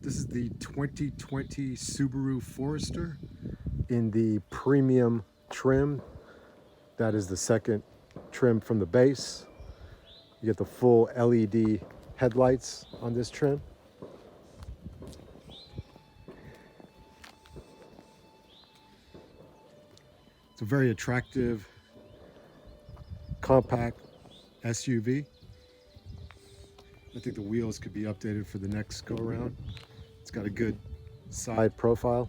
This is the 2020 Subaru Forester in the premium trim. That is the second trim from the base. You get the full LED headlights on this trim. It's a very attractive, compact SUV. I think the wheels could be updated for the next go around. It's got a good side profile.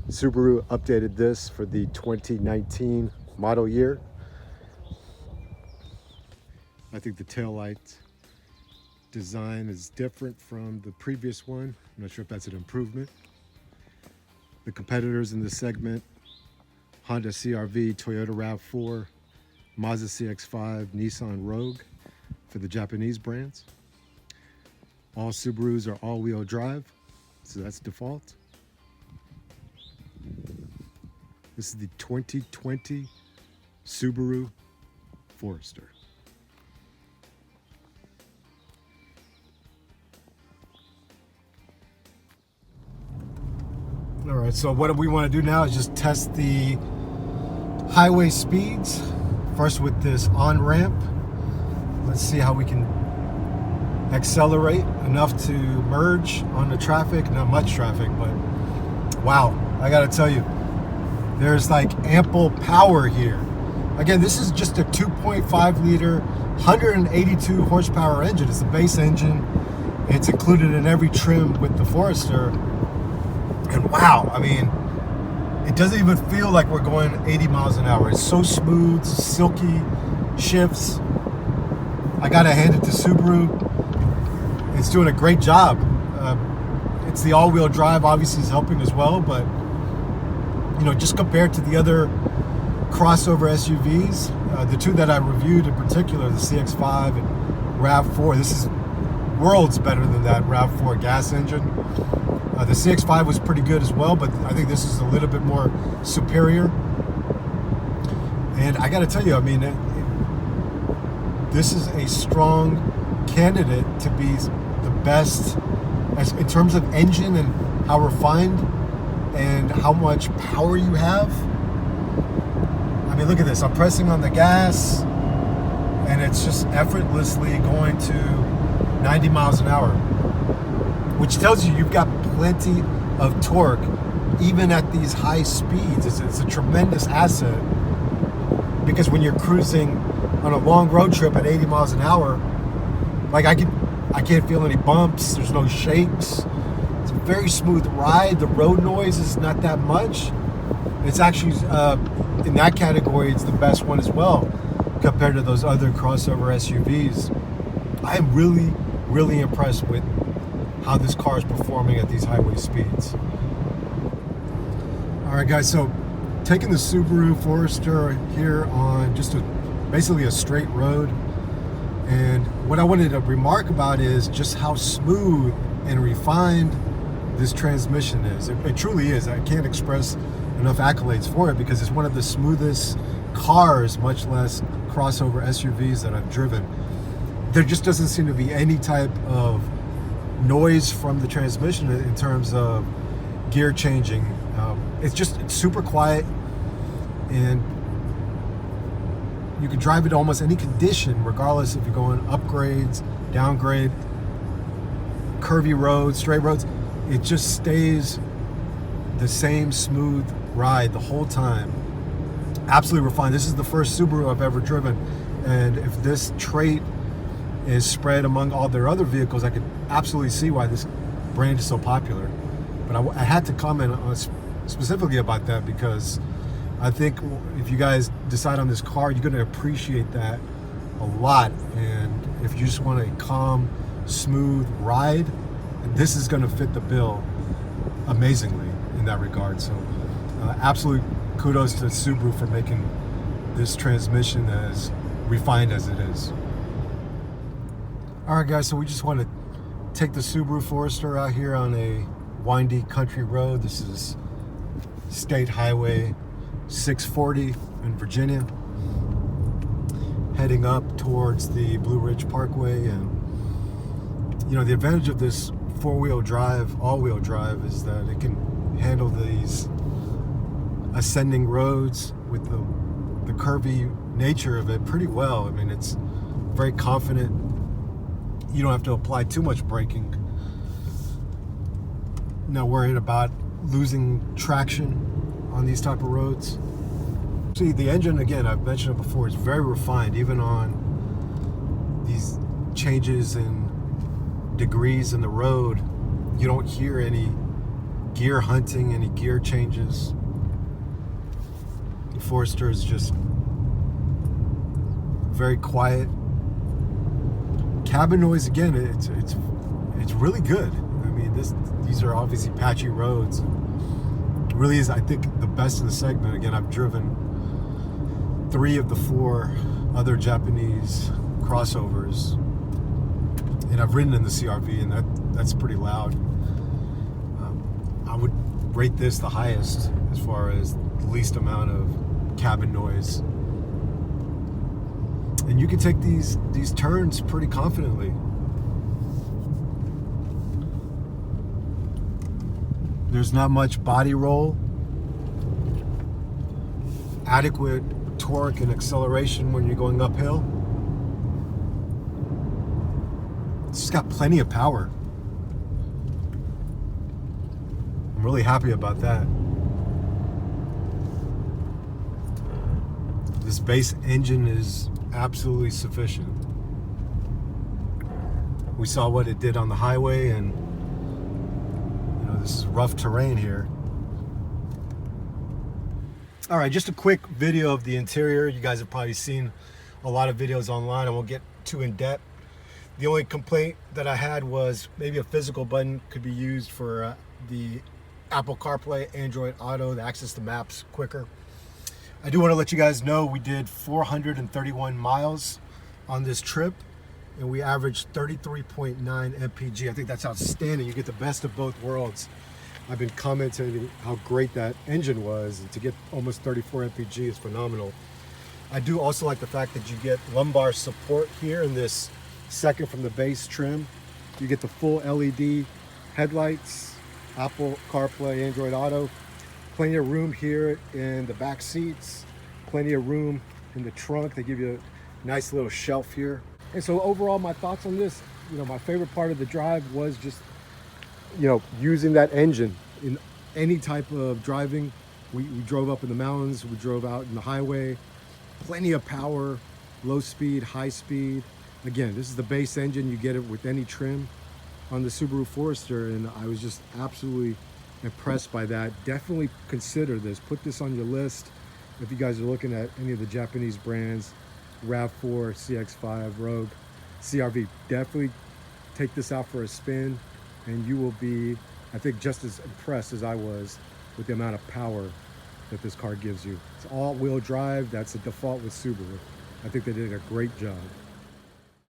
Subaru updated this for the 2019 model year. I think the taillight design is different from the previous one. I'm not sure if that's an improvement. The competitors in this segment: Honda CR-V, Toyota RAV4, Mazda CX-5, Nissan Rogue for the Japanese brands. All Subarus are all-wheel drive, so that's default. This is the 2020 Subaru Forester. All right, so what we want to do now is just test the highway speeds. First with this on-ramp. Let's see how we can accelerate enough to merge on the traffic. Not much traffic, but wow, I gotta tell you, there's like ample power here. Again, this is just a 2.5 liter, 182 horsepower engine. It's a base engine. It's included in every trim with the Forester. And wow, I mean, it doesn't even feel like we're going 80 miles an hour. It's so smooth, silky shifts. I gotta hand it to Subaru. It's doing a great job. It's the all-wheel drive, obviously, is helping as well, but you know, just compared to the other crossover SUVs, the two that I reviewed in particular, the CX-5 and RAV4, this is worlds better than that RAV4 gas engine. The CX-5 was pretty good as well, but I think this is a little bit more superior. And I got to tell you, I mean, this is a strong candidate to be the best in terms of engine and how refined and how much power you have. I mean, look at this. I'm pressing on the gas, and it's just effortlessly going to 90 miles an hour, which tells you you've got plenty of torque even at these high speeds. It's a tremendous asset, because when you're cruising on a long road trip at 80 miles an hour, like I can't feel any bumps, there's no shakes. It's a very smooth ride. The road noise is not that much. It's actually in that category, it's the best one as well compared to those other crossover SUVs. I am really impressed with how this car is performing at these highway speeds. All right, guys, so taking the Subaru Forester here on just basically a straight road, and what I wanted to remark about is just how smooth and refined this transmission is. It truly is. I can't express enough accolades for it, because it's one of the smoothest cars, much less crossover SUVs, that I've driven. There just doesn't seem to be any type of noise from the transmission in terms of gear changing. It's super quiet, and you can drive it almost any condition, regardless if you're going upgrades, downgrade, curvy roads, straight roads. It just stays the same smooth ride the whole time. Absolutely refined. This is the first Subaru I've ever driven, and if this trait is spread among all their other vehicles, I could absolutely see why this brand is so popular. But I had to comment on specifically about that, because I think if you guys decide on this car, you're going to appreciate that a lot. And if you just want a calm, smooth ride, this is going to fit the bill amazingly in that regard. So absolute kudos to Subaru for making this transmission as refined as it is. All right, guys, so we just want to take the Subaru Forester out here on a windy country road. This is State Highway 640 in Virginia, heading up towards the Blue Ridge Parkway. And you know, the advantage of this four-wheel drive, all-wheel drive, is that it can handle these ascending roads with the curvy nature of it pretty well. I mean, it's very confident. You don't have to apply too much braking. Not worried about losing traction on these type of roads. See, the engine, again, I've mentioned it before, is very refined, even on these changes in degrees in the road. You don't hear any gear hunting, any gear changes. The Forester is just very quiet. Cabin noise, again, it's really good. I mean, these are obviously patchy roads. It really is, I think, the best in the segment. Again, I've driven 3 of the 4 other Japanese crossovers, and I've ridden in the CR-V, and that's pretty loud. I would rate this the highest as far as the least amount of cabin noise. And you can take these turns pretty confidently. There's not much body roll. Adequate torque and acceleration when you're going uphill. It's just got plenty of power. I'm really happy about that. This base engine is absolutely sufficient. We saw what it did on the highway, and you know, this is rough terrain here. All right, just a quick video of the interior. You guys have probably seen a lot of videos online. I won't get too in depth. The only complaint that I had was maybe a physical button could be used for the Apple CarPlay, Android Auto to access the maps quicker. I do want to let you guys know we did 431 miles on this trip, and we averaged 33.9 mpg. I think that's outstanding. You get the best of both worlds. I've been commenting how great that engine was, and to get almost 34 mpg is phenomenal. I do also like the fact that you get lumbar support here in this second from the base trim. You get the full LED headlights, Apple CarPlay, Android Auto. Plenty of room here in the back seats, plenty of room in the trunk. They give you a nice little shelf here. And so overall, my thoughts on this, you know, my favorite part of the drive was just, you know, using that engine in any type of driving. We drove up in the mountains, we drove out in the highway, plenty of power, low speed, high speed. Again, this is the base engine. You get it with any trim on the Subaru Forester, and I was just absolutely impressed by that. Definitely consider this. Put this on your list if you guys are looking at any of the Japanese brands, RAV4, CX-5, Rogue, CR-V. Definitely take this out for a spin, and you will be, I think, just as impressed as I was with the amount of power that this car gives you. It's all-wheel drive. That's a default with Subaru. I think they did a great job.